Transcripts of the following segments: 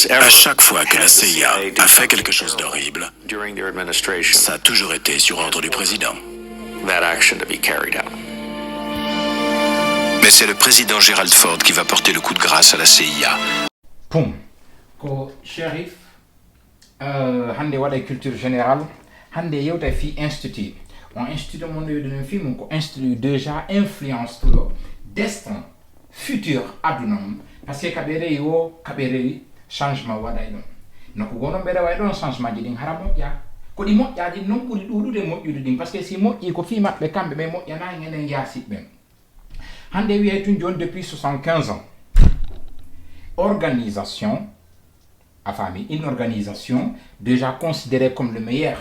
À chaque fois que la CIA a fait quelque chose d'horrible, ça a toujours été sur ordre du président. Mais c'est le président Gerald Ford qui va porter le coup de grâce à la CIA. Poum. Ko Shérif, hande waɗa culture générale, hande yewta fi institut. On institut mon de film ko institut déjà influence tout le destin futur adunam parce que kabere yo kabere changement waɗay ɗon noko gonon ɓeɗa way ɗon changement ji ɗin hara moƴƴa ko ɗi moƴƴaji non ɓuri ɗuɗude moƴƴude ɗin parce que si moƴƴi ko fi maɓɓe kamɓe ɓe moƴƴanayi enen yasiɓɓe hande wiye tun joni depuis 75 ans organisation à famille, une organisation déjà considérée comme le meilleur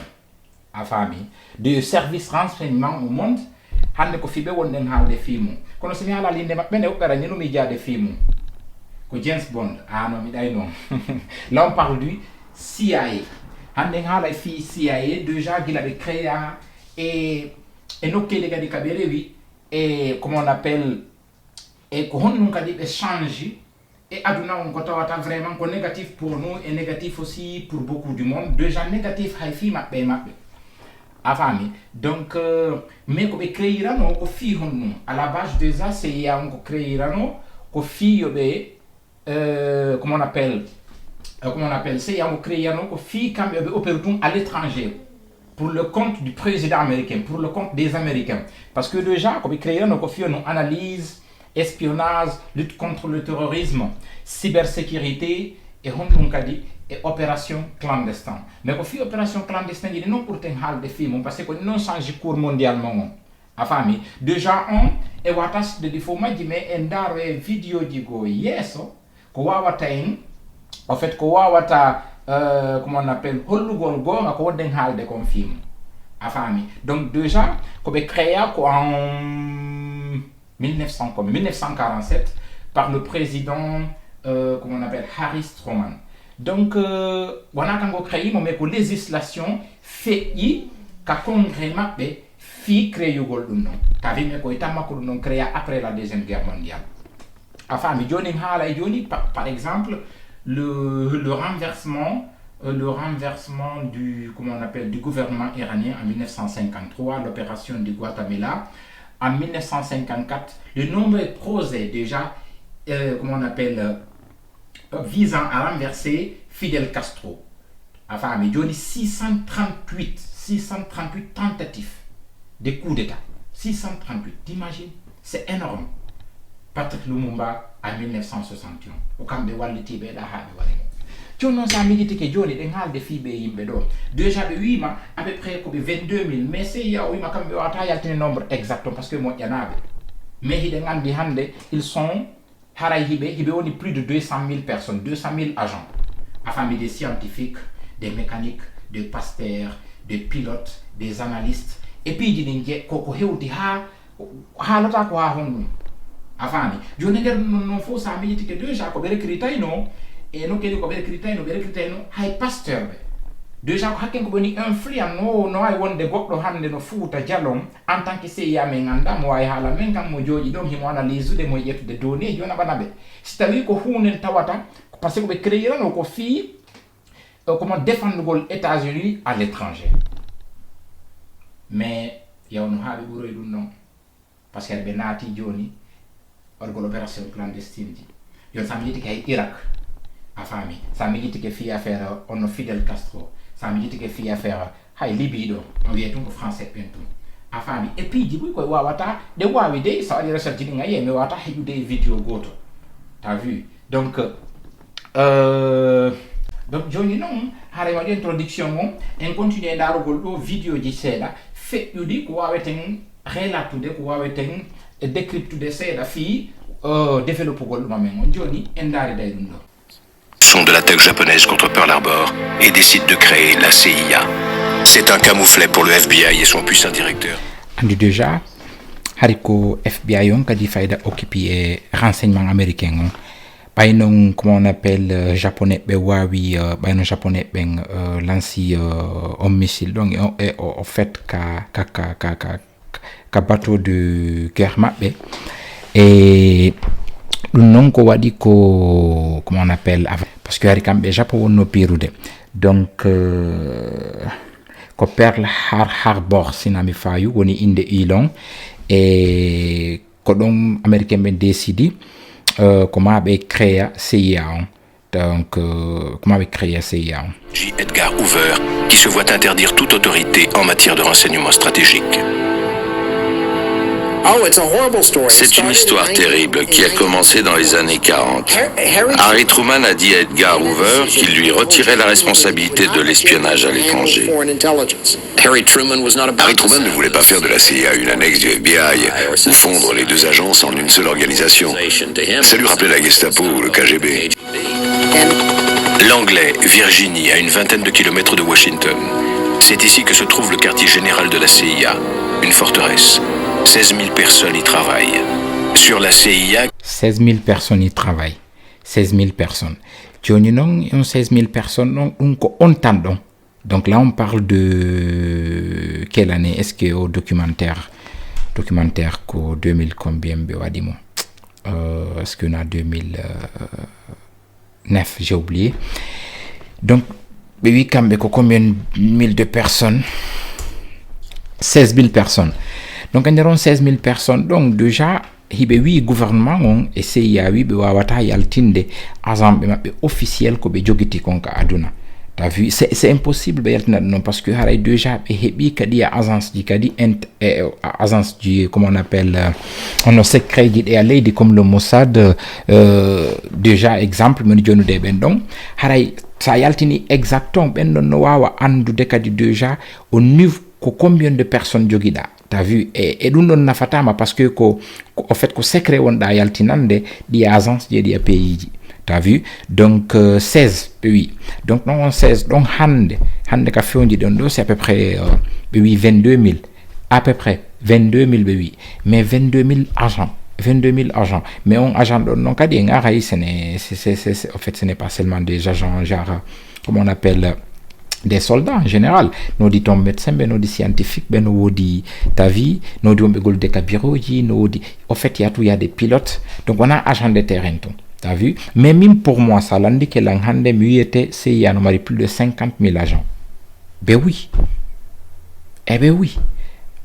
à famille de service renseignement au monde hande ko fiɓe wonɗen haalde fimu kono somi haala linde maɓɓe nde woɓɓera ni nomi jaade fimu ko James Bond non mi ɗay noon là on parle du CIA hande haala fi CIA déjà gila ɓe créa et nokkele kadi kaɓe rewi et comment on appelle et ko honɗum kadi ɓe change et aduna on ko tawata vraiment ko négatif pour nous et négatif aussi pour beaucoup du monde déjà négatif hay fi maɓɓe maɓɓe a faami donc mais ko ɓe créirano ko fi honɗum à la base déjà CIA on ko créirano ko fiyoɓe comment on appelle CIA on ko créirano ko fi kamɓe ɓe opére tum à l'étranger pour le compte du président américain pour le compte des américains parce que déjà ko ɓe créirano ko fiyono analyse espionnage, lutte contre le terrorisme, cybersécurité et honɗum kadi et opération clandestine. Mais ko fi opération clandestine il non pour ten halde film parce que non change cours mondialement a fami déjà on e watas de difo majji mais en dare vidéo ji go yeso ko wawata en en fait ko wawata comment on appelle hollugol gonga ko wodden halde kon film a fami donc déjà ko be créa ko en 1947 par le président comment on appelle Harry Truman. Donc wana kango créé mo ko législation fait ka congrès mabbe fi créé goldum non ka vi me ko itama ko non créé après la deuxième guerre mondiale. Enfin mi joni hala joni par exemple le renversement du comment on appelle du gouvernement iranien en 1953 l'opération du Guatemala. En 1954, le nombreux projets déjà, comment on appelle, visant à renverser Fidel Castro. Enfin, il y a 638 tentatives de coup d'État. 638, t'imagines? C'est énorme. Patrick Lumumba en 1961. Au camp de Wallitibe, Jono sa milité que Johnny den halde fibe yimbe do déjà be wima à peu près ko be 22 000 mais c'est ya wima kambe wata yaltene nombre exactement parce que mo yanabe mais hide ngandi hande ils sont haray hibe oni plus de 200 000 personnes 200 000 agents afin des scientifiques des mécaniques des pasteurs des pilotes des analystes et puis di ko hewti ha lota ko ha honnu afami joni der non fo sa milité que déjà ko be recruter no et no kedi ko be recruter no hay pasteur be déjà ko hakken ko boni influent no ay wonde goddo hande no fuuta jalon en tant que CIA men nganda mo ay hala men kam mo joji dom himo analyse de mo yettude données jona banabe si tawi ko hunen tawata parce que be créer no ko fi comment défendre les États-Unis à l'étranger mais yaw no haabe buroy dum non parce que be naati joni orgol opération clandestine ji yon samedi kay Irak a famille ça milite que fi affaire on Fidel Castro ça milite que fi affaire hay Libye do on wiye tun ko français pentum a famille et puis di ko wawata de wawi de ça ali recherche ni ngaye me wata hejude vidéo goto t'as vu donc joni non hare wadi introduction mo en continue darugol do vidéo ji seeda fe yudi ko waweten relatude ko waweten décryptude seeda fi développer gol mamen on joni en dari day dum do Sont de l'attaque japonaise contre Pearl Harbor et décide de créer la CIA. C'est un camouflet pour le FBI et son puissant directeur. Andi déjà, hariko FBI on kadi faida occupé renseignement américain on. Baynon comment on appelle japonais be wawi baynon japonais ben lanci un missile donc en fait ka bateau de guerre mabbe et non ko waɗi ko comment on appelle parce que hari kamɓe Japon wonno pirude donc ko Pearl Harbor sinami fayu woni inde ilon e ko ɗon américain ɓe décidi ko ma ɓe créa CIA on donc comment avec créer CIA J. Edgar Hoover qui se voit interdire toute autorité en matière de renseignement stratégique. C'est une histoire terrible qui a commencé dans les années 40. Harry Truman a dit à Edgar Hoover qu'il lui retirait la responsabilité de l'espionnage à l'étranger. Harry Truman ne voulait pas faire de la CIA une annexe du FBI ou fondre les deux agences en une seule organisation. Ça lui rappelait la Gestapo ou le KGB. Langley, Virginie, à une vingtaine de kilomètres de Washington. C'est ici que se trouve le quartier général de la CIA, une forteresse. 16 000 personnes y travaillent. Sur la CIA... 16 000 personnes y travaillent. 16 000 personnes. Joni non, 16 000 personnes, donc on tend. Donc là, on parle de quelle année? Est-ce que au documentaire qu'au 2000 combien est-ce qu'on a 2009, j'ai oublié. Donc, oui, combien de mille de personnes? 16 000 personnes. Donc environ 16 000 personnes. Donc déjà, le gouvernement on CIA wi be wawata yaltinde agent be officiel ko be jogiti konka aduna. T'as vu, c'est impossible be yaltina non parce que haray déjà be hebi kadi agence di kadi agence du comment on appelle on secret di e lady comme le Mossad déjà exemple men jonu de ben donc haray sa yaltini exactement ben no wawa andude kadi déjà au niveau ko combien de personnes jogida. T'as vu et nous non nafatama parce que en fait ko secret wonda yaltinande di agence di pays. T'as vu donc 16 oui donc non 16 donc hande ka fiondi don c'est à peu près 22 000 à peu près 22 000 oui mais 22 000 agents 22 000 agents mais on agent non kadi ngaray c'est en fait ce n'est pas seulement des agents genre comment on appelle des soldats en général. Nous dit médecin, nous dit scientifique, nous dit ta vie, nous dit on begol de cabiroji, nous dit en fait il y a des pilotes. Donc on a agent de terrain tout. T'as vu? Mais même pour moi ça l'indique que l'enhande muette c'est il y a plus de 50 000 agents. Ben oui. Eh ben oui.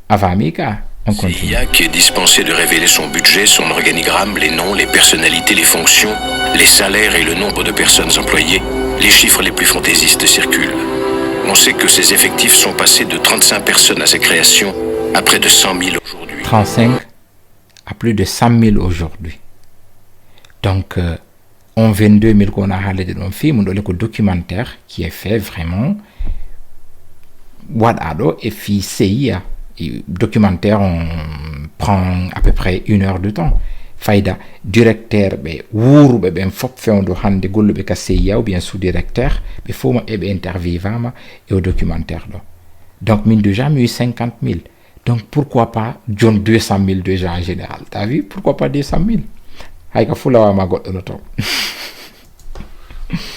Avant Amica. CIA qui est dispensé de révéler son budget, son organigramme, les noms, les personnalités, les fonctions, les salaires et le nombre de personnes employées. Les chiffres les plus fantaisistes circulent. On sait que ses effectifs sont passés de 35 personnes à sa création à près de 100 000 aujourd'hui. 35 à plus de 100 000 aujourd'hui. Donc, on 22 000 qu'on a parlé de nos films, on a le documentaire qui est fait vraiment. Wadado et fi CIA. Documentaire, on prend à peu près 1 heure de temps. Faïda, directeur, ou ben fop fait on doit hande golle be CIA ou bien sous-directeur, mais faut ebe interviewama et au documentaire là. Donc mine déjà eu 50 000. Donc pourquoi pas John 200 000 déjà en général. T'as vu? Pourquoi pas 200 000? Aïka foula ma got no to.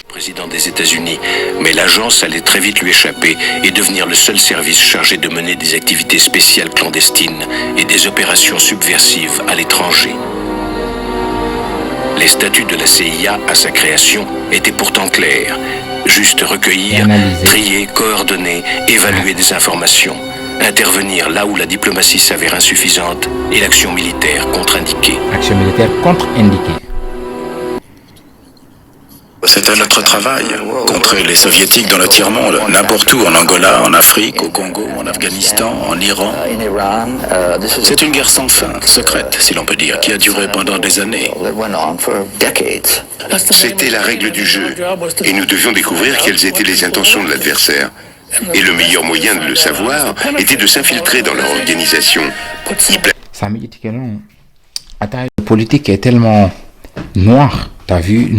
Président des États-Unis, mais l'agence allait très vite lui échapper et devenir le seul service chargé de mener des activités spéciales clandestines et des opérations subversives à l'étranger. Les statuts de la CIA à sa création étaient pourtant clairs. Juste recueillir, trier, coordonner, évaluer des informations, intervenir là où la diplomatie s'avère insuffisante et l'action militaire contre-indiquée. Action militaire contre-indiquée. C'était notre travail, contrer les soviétiques dans le tiers-monde, n'importe où, en Angola, en Afrique, au Congo, en Afghanistan, en Iran. C'est une guerre sans fin, secrète, si l'on peut dire, qui a duré pendant des années. C'était la règle du jeu, et nous devions découvrir quelles étaient les intentions de l'adversaire. Et le meilleur moyen de le savoir était de s'infiltrer dans leur organisation. Ça me dit que non. Attends, la politique est tellement noire. T'as vu,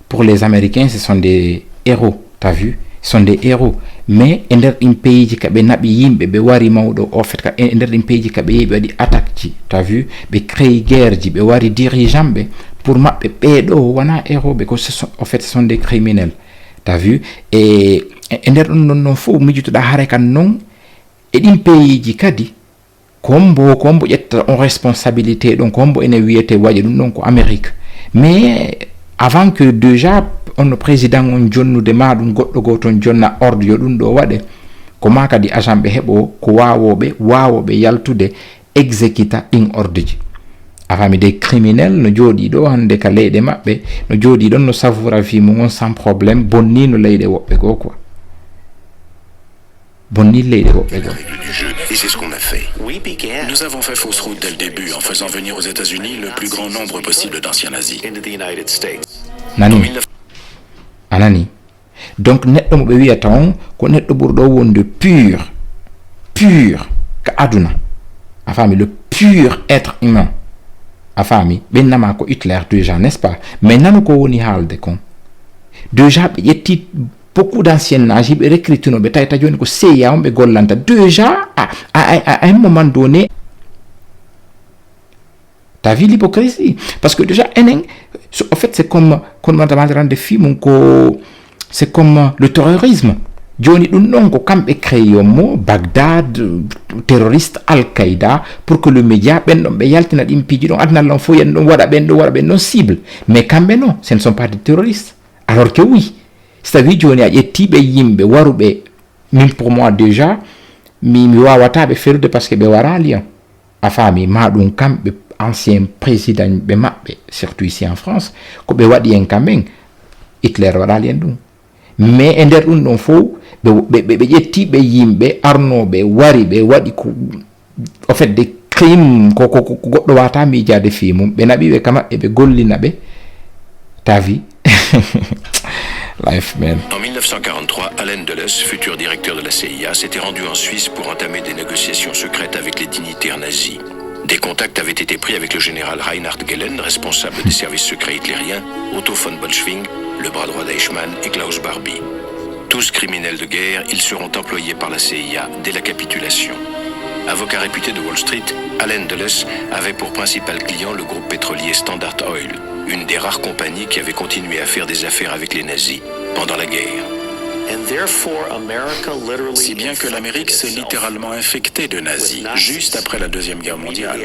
pour les Américains, ce sont des héros. T'as vu, ce sont des héros. Mais, dans un pays qui a des wari maudo, en fait, dans un pays qui a des attaques, t'as vu, be créer guerre, be wari dirigeants, pour ma pédo, wana héros, parce que en fait, ce sont des criminels. T'as vu, et dans un non faux, mais tu t'as haraka non, et un pays qui a dit, kombo ƴetta on responsabilité ɗon kombo ene wiyete waɗi ɗum ɗon ko Amérique mais avant que déjà on président on jonnude ma ɗum goɗɗo goton jonna ordre yo ɗum ɗo waɗe ko ma kadi agent ɓe heɓo ko wawoɓe yaltude exécuta ɗin ordre ji a faami des criminels no jooɗi ɗo hande ka leyɗe maɓɓe no jooɗi ɗon no savoura vie mum on sans problème bonni no leyɗe woɓɓe goo quoi bonni leyɗe woɓɓe goo. Et c'est ce qu'on a fait. Nous avons fait fausse route dès le début en faisant venir aux États-Unis le plus grand nombre possible d'anciens nazis. Nani anani donc neɗɗo mo ɓe wiyata on ko neɗɗo ɓurɗo wonde pur ka aduna a faami le pur être humain a faami ɓennama ko Hitler déjà n'est-ce pas mais nanu ko woni haalde kon déjà ɓe ƴetti beaucoup d'anciens nazis ɓe recrutino ɓe tawita joni ko CIA on ɓe gollanta déjà à un moment donné. T'as vu l'hypocrisie? Parce que déjà, en fait, c'est comme de film, c'est comme le terrorisme. Johnny Dunongo, quand il crée Bagdad, terroriste Al-Qaïda, pour que le média, cible. Mais quand même non, ce ne sont pas des terroristes. Alors que oui, c'est-à-dire Johnny a été yimbe, warube, même pour moi déjà, mi wawata be ferude parce que be waralian. A fami ma dun kambe ancien président be mabbe surtout ici en France ko be wadi en kamen Hitler waralien dum mais e nder dum don fo be jetti be yimbe arnobe wari be wadi ko en fait des crimes ko goddo wata mi jade fi mum be nabi be kama e be gollina be ta vie. Life, man. En 1943, Allen Dulles, futur directeur de la CIA, s'était rendu en Suisse pour entamer des négociations secrètes avec les dignitaires nazis. Des contacts avaient été pris avec le général Reinhard Gehlen, responsable des services secrets hitlériens, Otto von Bolschwing, le bras droit d'Eichmann, et Klaus Barbie. Tous criminels de guerre, ils seront employés par la CIA dès la capitulation. Avocat réputé de Wall Street, Allen Dulles avait pour principal client le groupe pétrolier Standard Oil, une des rares compagnies qui avait continué à faire des affaires avec les nazis pendant la guerre. Si bien que l'Amérique s'est littéralement infectée de nazis juste après la Deuxième Guerre mondiale.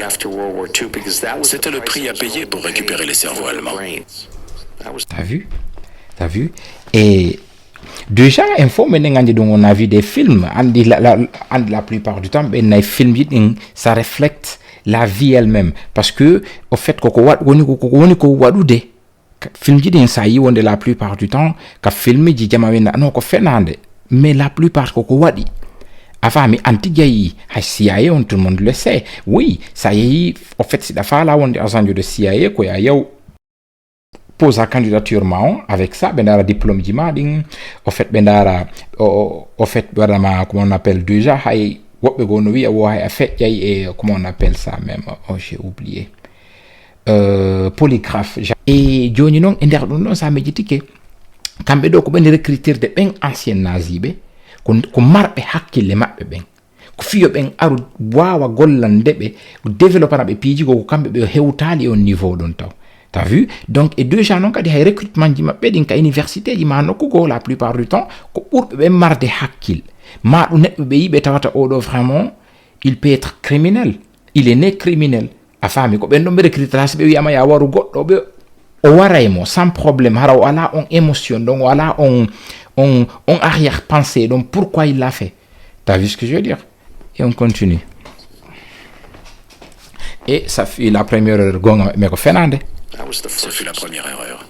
C'était le prix à payer pour récupérer les cerveaux allemands. T'as vu Et déjà, on a vu des films, la plupart du temps, les films, ça reflète la vie elle-même. Parce que, au fait, film ji ça y est, la plupart du temps, film ji non, mais la plupart, enfin, mais anti-gaï, CIA, tout le monde le sait. Oui, ça y est, en fait, c'est la fois là, on est en de CIA, quoi, il y a pose la candidature maon avec ça bendara diplôme du mading au fait bendara au fait vraiment comment on appelle déjà hay wobbe go no wi o hay fait et comment on appelle ça même j'ai oublié polygraphe et joni non e der dum non ça me jitike kambe do ko ben recruter de ben ancien nazi be ko marbe hakkille mabbe ben ko fiyo ben aru wawa gollande be développer be piiji ko kambe be hewtali on niveau don taw. T'as vu? Donc, et deux gens qui ont des recrutements qui m'appellent dans l'université, ils m'ont dit la plupart du temps, pour marre de hackil. Vraiment, il peut être criminel. Il est né criminel. A femme, quand on me recrute, sans problème. On a une émotion, donc on a on arrière-pensée. Donc, pourquoi il l'a fait? T'as vu ce que je veux dire? Et on continue. Et ça fait la première erreur, mais Fernandez. Ce fut la première erreur.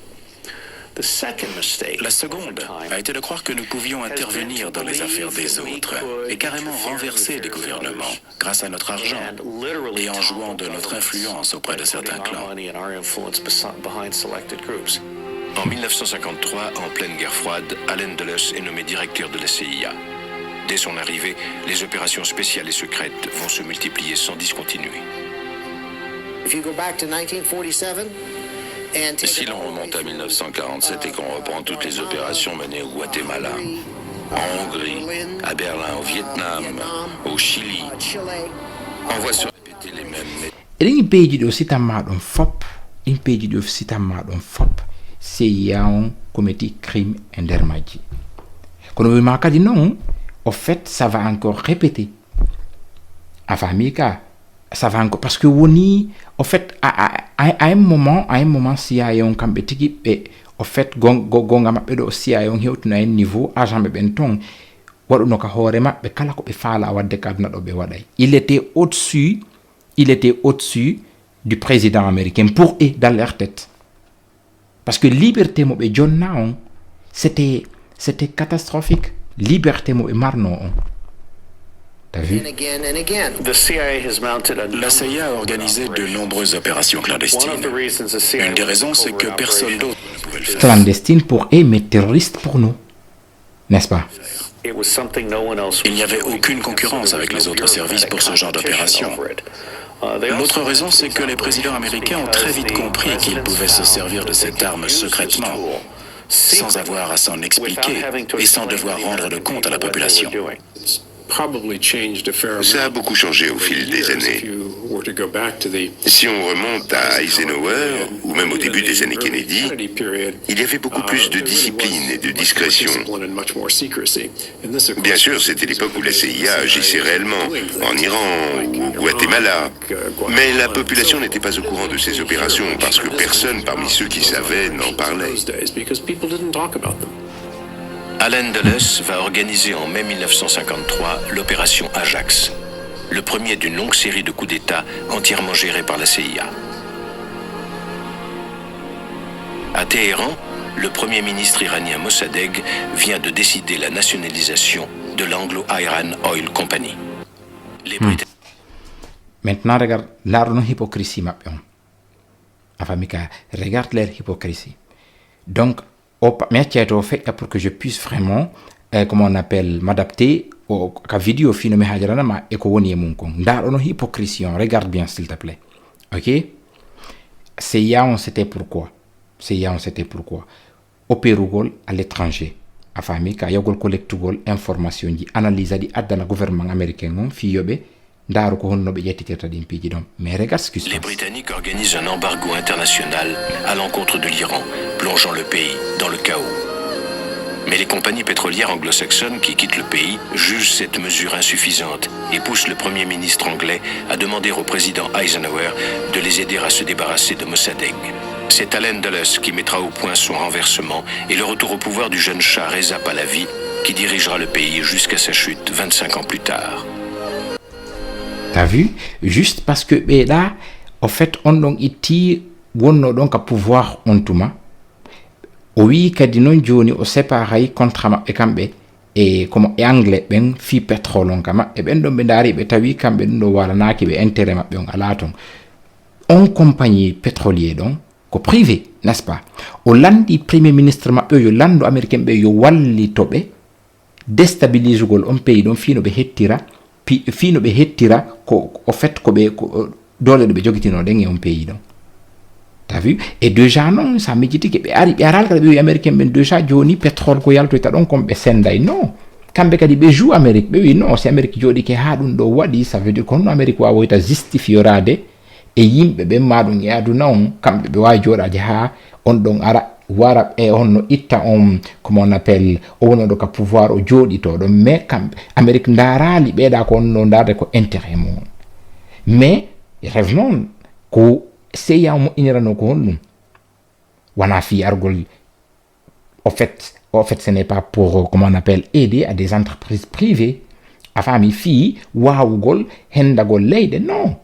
La seconde a été de croire que nous pouvions intervenir dans les affaires des autres et carrément renverser des gouvernements grâce à notre argent et en jouant de notre influence auprès de certains clans. En 1953, en pleine guerre froide, Allen Dulles est nommé directeur de la CIA. Dès son arrivée, les opérations spéciales et secrètes vont se multiplier sans discontinuer. Si l'on remonte à 1947 et qu'on reprend toutes les opérations menées au Guatemala, en Hongrie, à Berlin, au Vietnam, au Chili, on voit se répéter les mêmes méthodes. Une page de site c'est un commis crime intermaji. Quand on remarque non, en fait, ça va encore répéter. À famille, ça va encore parce que woni en fait à un moment CIA on kambe tigi be en fait gonga mabbe do CIA on hewtuna en niveau agent be ben ton waduno ka hoore mabbe kala ko be faala wadde kadna do be waday il était au-dessus du président américain pour et dans leur tête parce que liberté mo be jonna on c'était catastrophique liberté mo be marno on. T'as vu? La CIA a organisé de nombreuses opérations clandestines. Une des raisons, c'est que personne d'autre ne pouvait le faire. Clandestine pour eux, mais terroriste pour nous. N'est-ce pas? Il n'y avait aucune concurrence avec les autres services pour ce genre d'opération. L'autre raison, c'est que les présidents américains ont très vite compris qu'ils pouvaient se servir de cette arme secrètement, sans avoir à s'en expliquer et sans devoir rendre de compte à la population. Ça a beaucoup changé au fil des années. Si on remonte à Eisenhower, ou même au début des années Kennedy, il y avait beaucoup plus de discipline et de discrétion. Bien sûr, c'était l'époque où la CIA agissait réellement, en Iran ou au Guatemala. Mais la population n'était pas au courant de ces opérations parce que personne parmi ceux qui savaient n'en parlait. Allen Dulles va organiser en mai 1953 l'opération Ajax, le premier d'une longue série de coups d'État entièrement gérés par la CIA. À Téhéran, le premier ministre iranien Mossadegh vient de décider la nationalisation de l'Anglo-Iran Oil Company. Les Britanniques... Maintenant, regarde leur hypocrisie, ma pion. Enfin, Mika, regarde leur hypocrisie. Donc, mais fait pour que je puisse vraiment comment on appelle m'adapter au vidéo film me hajarana ma e ko woni mun kon ndar ono hypocrisie regarde bien s'il te plaît. OK, CIA on c'était pourquoi opérugol à l'étranger afami ka yogol collectugol information ji analyse di adana gouvernement américain on fi yobe ndaru ko honno be yettitirta dim piji dom mais regarde ce qui se passe. Les Britanniques organisent un embargo international à l'encontre de l'Iran, plongeant le pays dans le chaos. Mais les compagnies pétrolières anglo-saxonnes qui quittent le pays jugent cette mesure insuffisante et poussent le Premier ministre anglais à demander au président Eisenhower de les aider à se débarrasser de Mossadegh. C'est Allen Dulles qui mettra au point son renversement et le retour au pouvoir du jeune Shah Reza Pahlavi qui dirigera le pays jusqu'à sa chute 25 ans plus tard. T'as vu? Juste parce que là, en fait, on donc ici, on donc à pouvoir on touma. Oui, kadino joni o séparé contre ma e kambe et comme anglais ben fi pétrole on kama e ben do be ndari be tawi kambe do wala naki be intérêt mabbe on ala ton on compagnie pétrolier donc ko privé, n'est-ce pas? O landi premier ministre mabbe yo lando américain be yo walli tobe déstabiliser gol on pays don fino be hettira fino be hettira ko au fait ko be dole be jogitino den e on pays donc. T'as vu? Et déjà non, ça me dit que be aral ka be américain ben déjà joni pétrole ko yalto ta don comme be senday non. Kambe kadi be jou Amérique be oui non, c'est Amérique jodi ke ha dum do wadi ça veut dire qu'on Amérique wa woita justifiorade e yimbe be madum yaaduna on kambe be wa jodaje ha on don ara wara e on itta on comment on appelle on do ka pouvoir o jodi to do mais kambe Amérique ndarali be da ko on ndarde ko intérêt mon mais revenons ko CIA mo inirano ko honum wana fi argol au fait ce n'est pas pour comment on appelle aider à des entreprises privées afami fi waawugol hendagol leyde non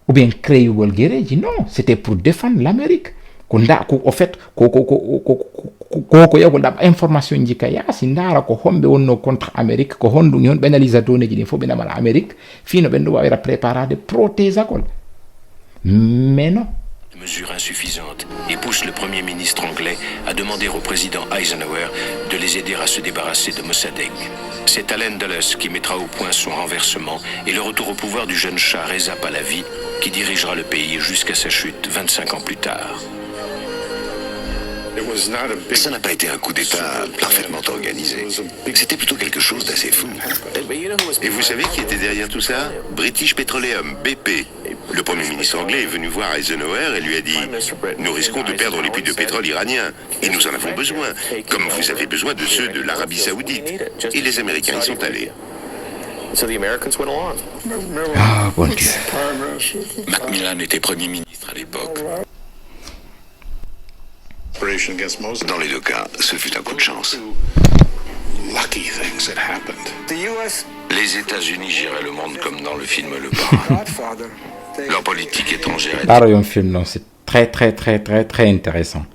ou bien créugol guerreji non c'était pour défendre l'Amérique ko nda ko au fait ko yagol dab information ji kaya si ndara ko hombe wonno contre Amérique ko hondu nyon benalisateur ne ji fo be namala Amérique fino ben do wawira préparer de protéger kol mais non. Mesure insuffisante et pousse le Premier ministre anglais à demander au président Eisenhower de les aider à se débarrasser de Mossadegh. C'est Allen Dulles qui mettra au point son renversement et le retour au pouvoir du jeune Shah Reza Pahlavi qui dirigera le pays jusqu'à sa chute 25 ans plus tard. Ça n'a pas été un coup d'État parfaitement organisé. C'était plutôt quelque chose d'assez fou. Et vous savez qui était derrière tout ça? British Petroleum, BP. Le Premier ministre anglais est venu voir Eisenhower et lui a dit « Nous risquons de perdre les puits de pétrole iraniens et nous en avons besoin, comme vous avez besoin de ceux de l'Arabie Saoudite. » Et les Américains y sont allés. Ah, bon Dieu. Macmillan était Premier ministre à l'époque. Dans les deux cas, ce fut un coup de chance. Les États-Unis géraient le monde comme dans le film Le Parrain. Leur politique étrangère Là, il y a un film, non, c'est très intéressant.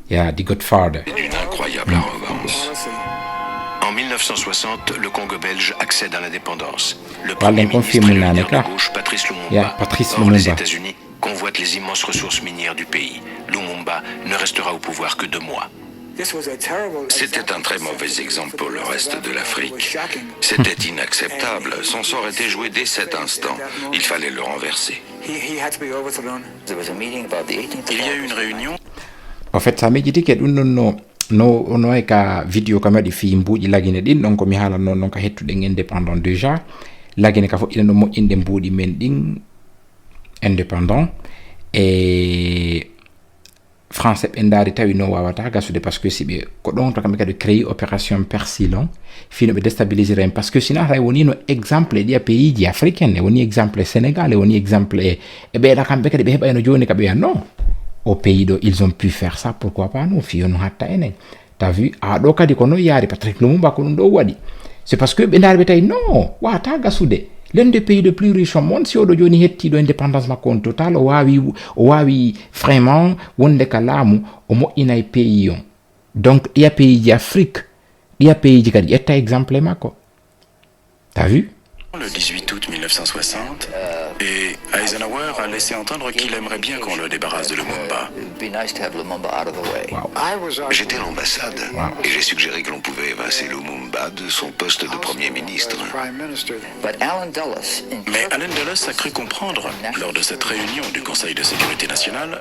Il y a The Godfather. est d'une incroyable arrogance. En 1960, le Congo belge accède à l'indépendance. Le premier ministre est le leader de gauche, Patrice Lumumba. Or, les États-Unis convoitent les immenses ressources minières du pays. Lumumba ne restera au pouvoir que 2 mois. C'était un très mauvais exemple pour le reste de l'Afrique. C'était inacceptable. Son sort était joué dès cet instant. Il fallait le renverser. Il y a eu une réunion. En fait, ça m'a dit que no eka video kama di fi mbuuji lagine din donc mi hala non ka hettude indépendant déjà lagine ka fo ina no moƴƴinde mbuuɗi men ɗin indépendant et français ɓe ndaari tawi no wawata gasude parce que si ɓe ko ɗon to kamɓe kadi créé opération persilon fino ɓe déstabiliser en parce que sina hay woni no exemple e ɗiya pays ji africaine e woni exemple Sénégal e woni exemple e ɓeeɗa kamɓe kadi ɓe heɓayno joni ka ɓeya non au pays d'où ils ont pu faire ça, pourquoi pas nous fions hatta enen. T'as vu? Ah, donc kadi kono yari Patrick Lumumba kono do wadi. C'est parce que ben arbetay non, wa ta gasude. L'un des pays les plus riches au monde si odo joni hetti do indépendance makon total o wawi vraiment wonde kalamu o mo inay pays on. Donc il y a pays d'Afrique, il y a pays di kadi etta exemple mako. T'as vu? Le 18 août 1960, et Eisenhower a laissé entendre qu'il aimerait bien qu'on le débarrasse de Lumumba. J'étais à l'ambassade et j'ai suggéré que l'on pouvait évincer Lumumba de son poste de Premier ministre. Mais Allen Dulles a cru comprendre, lors de cette réunion du Conseil de sécurité nationale,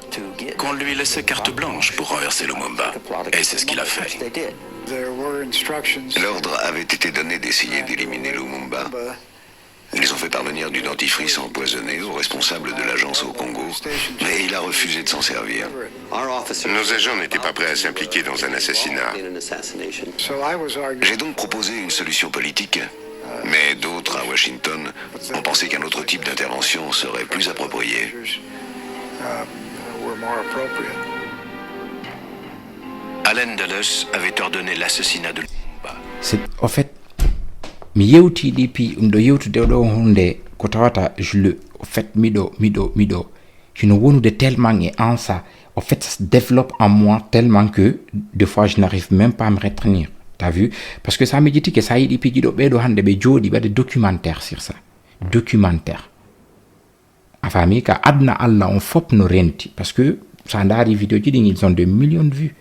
qu'on lui laissait carte blanche pour renverser Lumumba. Et c'est ce qu'il a fait. L'ordre avait été donné d'essayer d'éliminer Lumumba. Ils ont fait parvenir du dentifrice empoisonné au responsable de l'agence au Congo, mais il a refusé de s'en servir. Nos agents n'étaient pas prêts à s'impliquer dans un assassinat. J'ai donc proposé une solution politique, mais d'autres à Washington ont pensé qu'un autre type d'intervention serait plus approprié. Allen Dulles avait ordonné l'assassinat de Lumumba. C'est en fait mi yewtiɗi pi ɗum ɗo yewtude ɗo hunde ko tawata le au fait miɗo hino wonude tellement et en ça en fait ça se développe en moi tellement que des fois je n'arrive même pas à me retenir. T'as vu? Parce que ça me dit que ça yiɗi piji ɗo ɓeɗo hande ɓe jooɗi ɓaɗe documentaire sur ça, documentaire a faami ka adna Allah on fop no renti parce que ça ndaari vidéo ji ɗin ils ont des millions de vues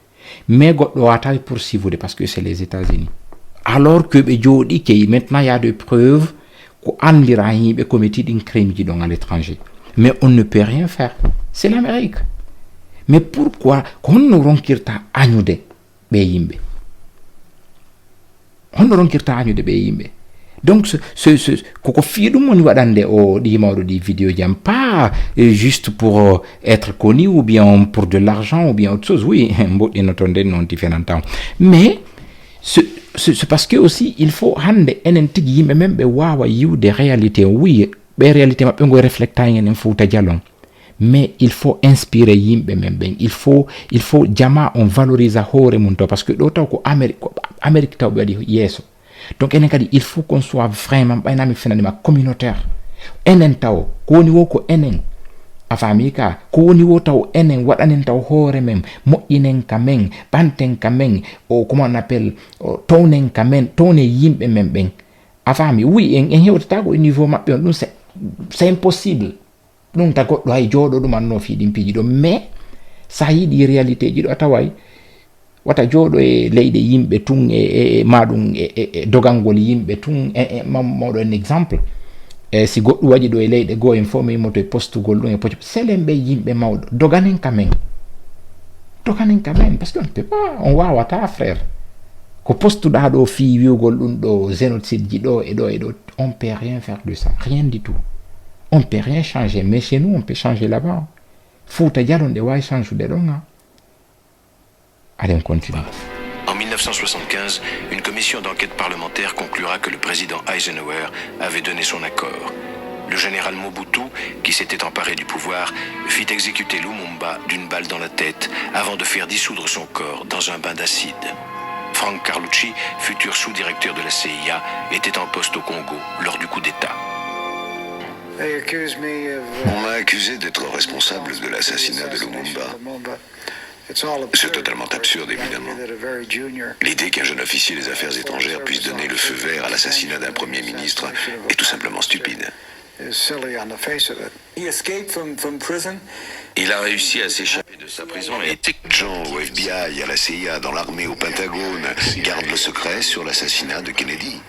mais goɗɗo watawi poursuivre parce que c'est les États-Unis. Alors que maintenant il y a des preuves qu'on andira himɓe commettit une crime qui à l'étranger. Mais on ne peut rien faire. C'est l'Amérique. Mais pourquoi qu'on ronkirta añude ɓe yimɓe? On ronkirta añude ɓe yimɓe. Donc koko fi ɗum woni waɗande o ɗi mawɗo ɗi vidéo jam pas juste pour être connu ou bien pour de l'argent ou bien autre chose. Oui, mboɗɗinoto nden non différent temps. Mais c'est parce que aussi il faut hande enen tigi yimɓe men ɓe wawa yiwde réalité oui ɓe réalité maɓɓe ngoye réflecta en Fouta Djallon mais il faut inspirer yimɓe men ɓen il faut jama on valorise hoore mum to parce que ɗo taw ko Amérique taw ɓe waɗi yeeso donc enen kadi il faut qu'on soit vraiment ɓaynami fenanima communautaire enen taw ko woni wo ko enen a faami ka ko woni wo taw enen waɗanen taw hoore men moƴƴinen ka men ɓanten ka men o comment on appelle townen ka men towne yimɓe men ɓen a faami oui en hewtata ko e niveau maɓɓe on ɗum c'est impossible ɗum ta goɗɗo hay jooɗo ɗum anno fiiɗin piiji ɗo mais sa yiɗi réalité ji ɗo a taway wata jooɗo e leyɗe yimɓe tun e maɗum e dogangol yimɓe tun mawɗo en exemple si goɗɗo waɗi ɗo e leyɗe goo en fof mi yimmoto e postugol ɗum e poco selen ɓe yimɓe mawɗo doganen ka men parce que on peut pas on wawata frère ko postuɗa ɗo fi wiwgol ɗum ɗo génocide ji ɗo e ɗo on peut rien faire de ça rien du tout on peut rien changer mais chez nous on peut changer là-bas Fouta Djallon ɗe wawi change de ɗon allez on continue. En 1975, une commission d'enquête parlementaire conclura que le président Eisenhower avait donné son accord. Le général Mobutu, qui s'était emparé du pouvoir, fit exécuter Lumumba d'une balle dans la tête avant de faire dissoudre son corps dans un bain d'acide. Frank Carlucci, futur sous-directeur de la CIA, était en poste au Congo lors du coup d'État. On m'a accusé d'être responsable de l'assassinat de Lumumba. C'est totalement absurde, évidemment. L'idée qu'un jeune officier des affaires étrangères puisse donner le feu vert à l'assassinat d'un premier ministre est tout simplement stupide. Il a réussi à s'échapper de sa prison et gens au FBI, à la CIA, dans l'armée, au Pentagone, gardent le secret sur l'assassinat de Kennedy.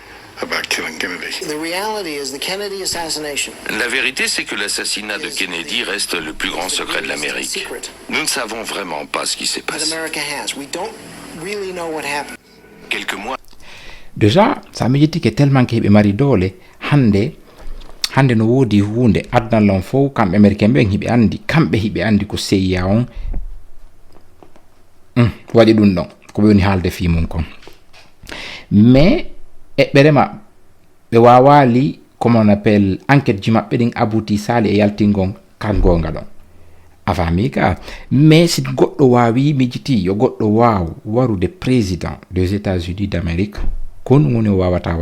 La vérité, c'est que l'assassinat de Kennedy reste le plus grand secret de l'Amérique. Nous ne savons vraiment pas ce qui s'est passé. Quelques mois. Déjà, ça me dit que tellement que mari dole hande no wodi hunde adnalon fo kambe américain be hibe andi ko CIA on wadi dum don ko woni halde fi mum kon mais berema be wawali comme on appelle enquête ji mabbe din abouti sali e yaltingon kan gonga don afamika mais si goddo wawi mijiti yo goddo warude président des États-Unis d'Amérique kon woni wawata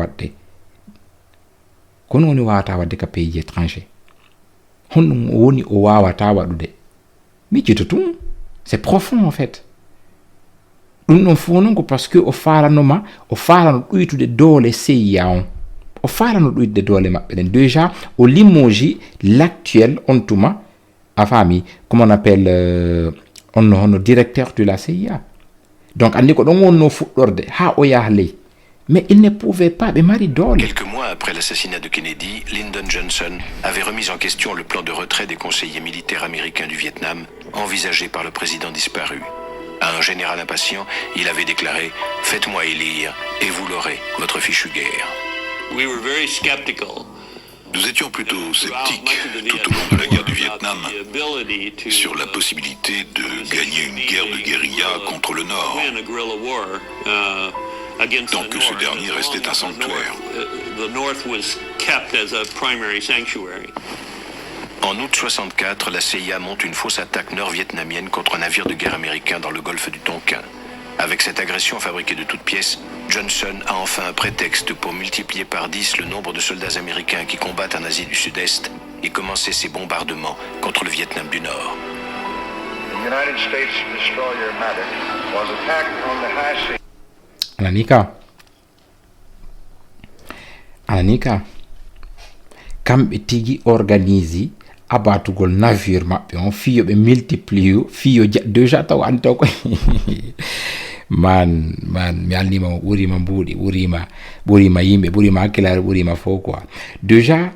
wadde ka pays étranger honno woni o wawata wadude mijito tum c'est profond en fait dum non fu non ko parce que o falano duytude dole CIA o falano duytude dole mabbe den déjà au limogi l'actuel on tuma afami comment on appelle on directeur de la CIA donc andi ko don wonno fuddorde ha o yahle. Mais il ne pouvait pas, mais Marie Dole. Quelques mois après l'assassinat de Kennedy, Lyndon Johnson avait remis en question le plan de retrait des conseillers militaires américains du Vietnam, envisagé par le président disparu. À un général impatient, il avait déclaré « Faites-moi élire, et vous l'aurez, votre fichue guerre ». Nous étions plutôt sceptiques tout au long de la guerre du Vietnam sur la possibilité de gagner une guerre de guérilla contre le Nord. Tant que ce dernier restait un sanctuaire. En août 64, la CIA monte une fausse attaque nord-vietnamienne contre un navire de guerre américain dans le golfe du Tonkin. Avec cette agression fabriquée de toutes pièces, Johnson a enfin un prétexte pour multiplier par 10 le nombre de soldats américains qui combattent en Asie du Sud-Est et commencer ses bombardements contre le Vietnam du Nord. The United States destroyer Maddox was attacked on the high sea. Alanika kamɓe tigi organisi abatugol navire maɓɓe on fiyo ɓe multiplie fiyo déjà taw andi taw koy man mi alnima ɓurima mbuuɗi ɓurima yimɓe ɓurima hakkilare ɓurima fo quoi. Déjà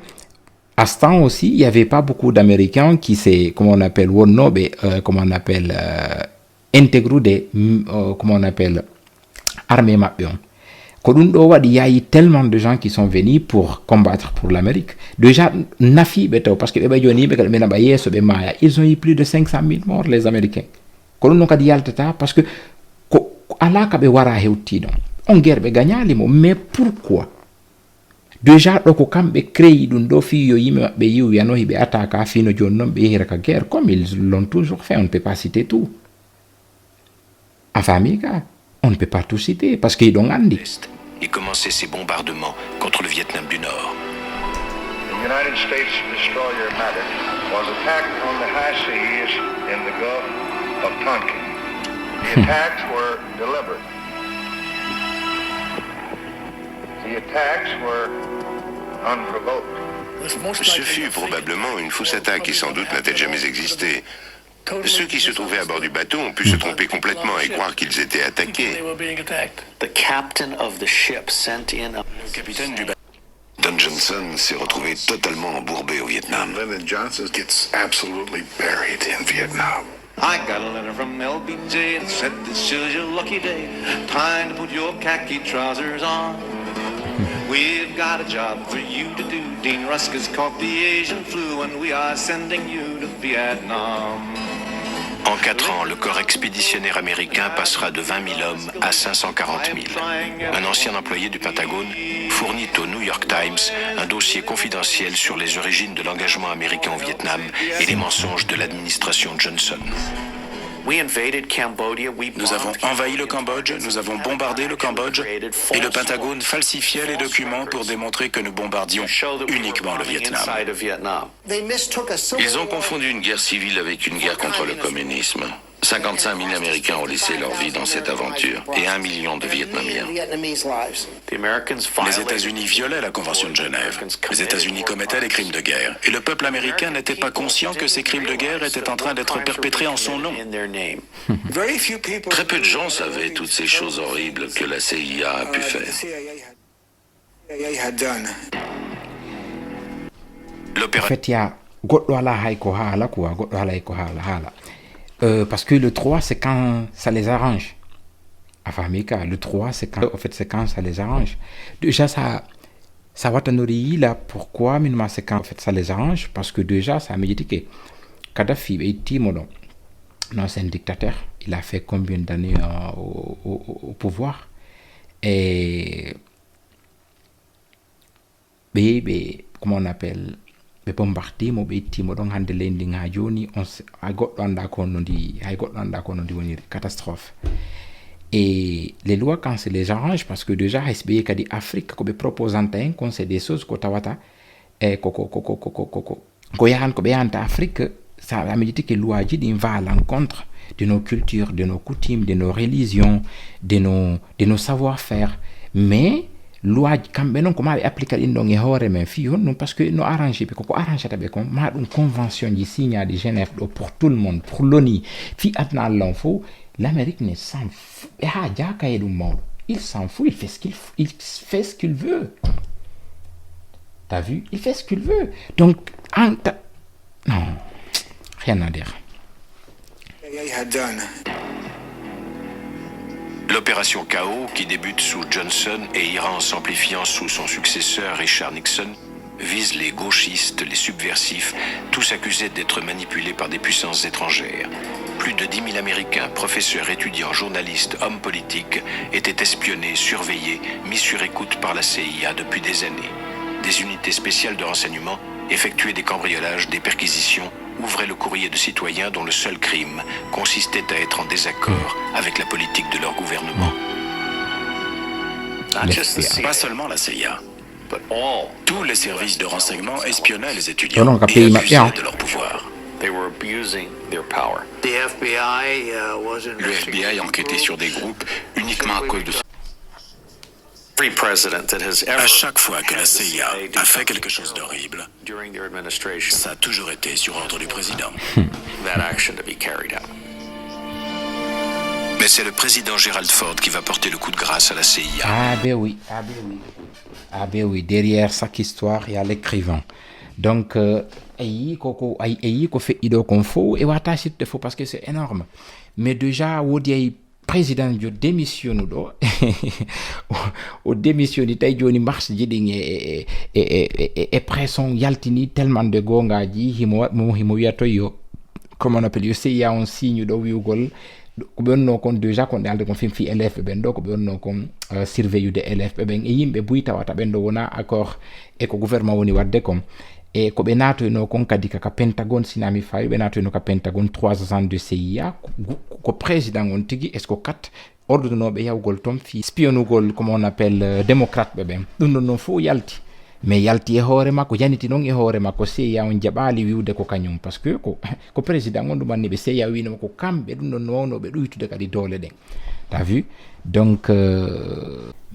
à ce temps aussi il y avait pas beaucoup d'Américains qui c'est comment on appelle intégrer des comment on appelle armée maɓɓe on ko ɗum ɗo waɗi yayi tellement de gens qui sont venus pour combattre pour l'Amérique. Déjà nafiɓe taw parce que ɓe ɓay joni yimɓe kadi ɓe naɓa yeeso ɓe maaya, ils ont eu plus de 500 000 morts les Américains. ko ɗum ɗon kadi yaltata parce que ko ala ka ɓe wara hewtiɗon on guerre ɓe gagnalimo. Mais pourquoi déjà ɗo ko kamɓe créi ɗum ɗo fi yo yimɓe maɓɓe yiwyano hiɓe attaque fino joni noon ɓe yehira ka guerre comme ils l'ont toujours fait. On ne peut pas citer tout en famille ka. On ne peut pas tout citer parce qu'ils ont andi. Et commencer ses bombardements contre le Vietnam du Nord. The United States destroyer Maddox was attacked on the high seas in the Gulf of Tonkin. The attacks were deliberate. The attacks were unprovoked. Ce fut probablement une fausse attaque qui sans doute n'a-t-elle jamais existé. Ceux qui se trouvaient à bord du bateau ont pu se tromper complètement et croire qu'ils étaient attaqués. The captain of the ship sent in a... Le capitaine du bateau, Don Johnson, s'est retrouvé totalement embourbé au Vietnam. Lyndon Johnson gets absolutely buried in Vietnam. I got a letter from LBJ that said this is your lucky day. Time to put your khaki trousers on. We've got a job for you to do. Dean Rusk has caught the Asian flu and we are sending you to Vietnam. En 4 ans, le corps expéditionnaire américain passera de 20 000 hommes à 540 000. Un ancien employé du Pentagone fournit au New York Times un dossier confidentiel sur les origines de l'engagement américain au Vietnam et les mensonges de l'administration Johnson. Nous avons envahi le Cambodge, nous avons bombardé le Cambodge, et le Pentagone falsifiait les documents pour démontrer que nous bombardions uniquement le Vietnam. Ils ont confondu une guerre civile avec une guerre contre le communisme. 55 000 Américains ont laissé leur vie dans cette aventure et 1 million de Vietnamiens. Les États-Unis violaient la Convention de Genève. Les États-Unis commettaient des crimes de guerre. Et le peuple américain n'était pas conscient que ces crimes de guerre étaient en train d'être perpétrés en son nom. Très peu de gens savaient toutes ces choses horribles que la CIA a pu faire. En fait, il y a parce que le 3, c'est quand ça les arrange. Le 3, c'est quand, en fait, c'est quand ça les arrange. Déjà, ça va t'ennuyer là. Pourquoi? Mais c'est quand, en fait, ça les arrange. Parce que déjà, ça me dit que Kadhafi est timide. Non, c'est un dictateur. Il a fait combien d'années au pouvoir? Et comment on appelle? Be bombardé mo be timo don hande lendi nga joni on a goddo anda ko no di woni catastrophe. Et les lois quand c'est les arrange parce que déjà SBE kadi Afrique ko be proposante en kon c'est des choses ko tawata e ko yahan ko be yanta Afrique ça a médité que loi ji din va à l'encontre de nos cultures, de nos coutumes, de nos religions, de nos savoir-faire, mais loi kambe non ko ma appliquer indon e hore men fi non parce que no arranger ko arranger tabe ko ma dum convention di signa de Genève pour tout le monde pour l'ONU fi atna l'info l'Amérique ne s'en fout il s'en fout, il fait ce qu'il veut. T'as vu, il fait ce qu'il veut. Donc non, rien à dire. L'opération Chaos, qui débute sous Johnson et ira en s'amplifiant sous son successeur Richard Nixon, vise les gauchistes, les subversifs, tous accusés d'être manipulés par des puissances étrangères. Plus de 10 000 Américains, professeurs, étudiants, journalistes, hommes politiques, étaient espionnés, surveillés, mis sur écoute par la CIA depuis des années. Des unités spéciales de renseignement effectuaient des cambriolages, des perquisitions, ouvraient le courrier de citoyens dont le seul crime consistait à être en désaccord avec la politique de leur gouvernement. Pas seulement la CIA. Tous les services de renseignement espionnaient les étudiants et abusaient de leur pouvoir. Le FBI enquêtait sur des groupes uniquement à cause de à chaque fois que la CIA a fait quelque chose d'horrible, ça a toujours été sur ordre du président. Mais c'est le président Gerald Ford qui va porter le coup de grâce à la CIA. Ah ben oui, derrière chaque histoire, il y a l'écrivain. Donc, il fait ido qu'on faut et wata c'est faux parce que c'est énorme. Mais déjà, Wodi président jo démissionne do o démissionne tay joni mars jiding et pression yaltini tellement de gongaji himo wiato yo comment on appelle yo c'est ya un signe do wiugol ko bonno kon déjà kon dalde kon fi élève ben do ko bonno kon surveiller de élève ben e yimbe buyta wata ben do wona accord e ko gouvernement woni wadde kom e ko be nato no kon kadi ka Pentagone sinami fayu be nato no ka Pentagone 3 ans de CIA ko président on tigi est-ce que 4 ordre no be yawgol tom fi spionnugol comme on appelle démocrate be ben dum non fo yalti mais yalti e hoore makko janiti non e hoore makko CIA on jabali wiwde ko kanyum parce que ko président on dum be CIA wino ko kambe dum non wono be duytude kadi dole den t'as vu donc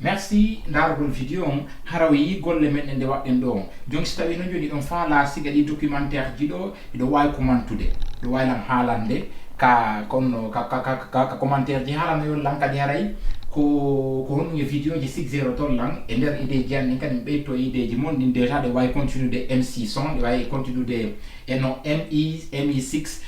merci ndargol vidéo on harawi golle men ende wadden do donc so tawi no joni don faala siga di documentaire jido do way ko mantude do way lam haalande ka konno ka commentaire di halana yo lanka di haray ko hon vidéo ji 60 ton lang e der ide janni kan be to ide ji mon din déjà de way continue de M600 de way continue de et non MI6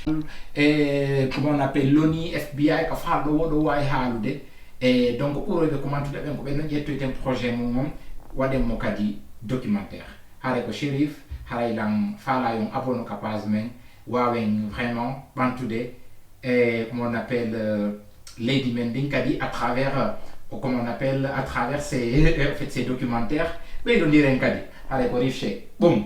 et comment on appelle l'ONU FBI ka fa do way haalude et donc pour le commentaire ben ko ben jetto ten projet mom wadem mo kadi documentaire hare ko Chérif haray lang fala yon abono ka page men wawen vraiment bantude comment on appelle, Lady Mendinkadi à travers, comment on appelle, à travers ses documentaires. Mais il dit rien qu'à dire. Allez, pour bon,